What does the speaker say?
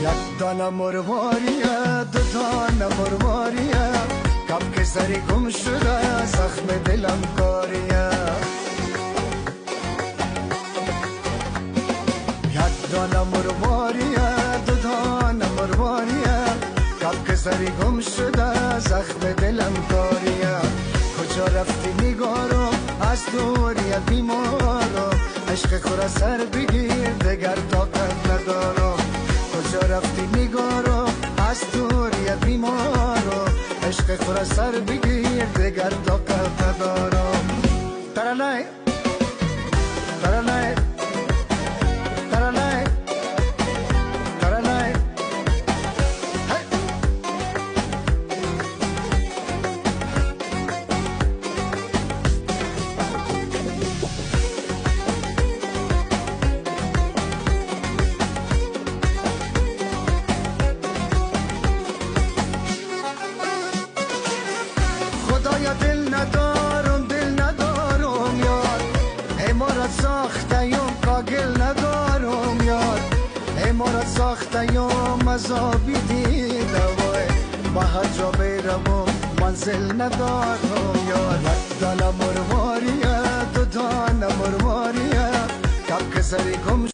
یک دانه مرواریه دو دانه مرواریه کم که سری گم شده زخم دلم کاریه یک دانه مرواریه دو دانه مرواریه کم که سری گم شده زخم دلم کاریه کجا رفتی نگارم از دوری بیمارم عشق خورا سر بگیر دگر طاقت ندارم کجا رفتی نگارم از دوری بیمارم عشق خورا سر بگیر دگر طاقت ندارم ترانه ترانه ترانه ترانه خدایا دل ندارم یار امارت ساخته یم کاگل ندارم یار امارت ساخته یم مذابی دیده وای با هر جا بیرم منزل ندارم یار یک دانه مرواریه دو دانه مرواریه کم که سری گم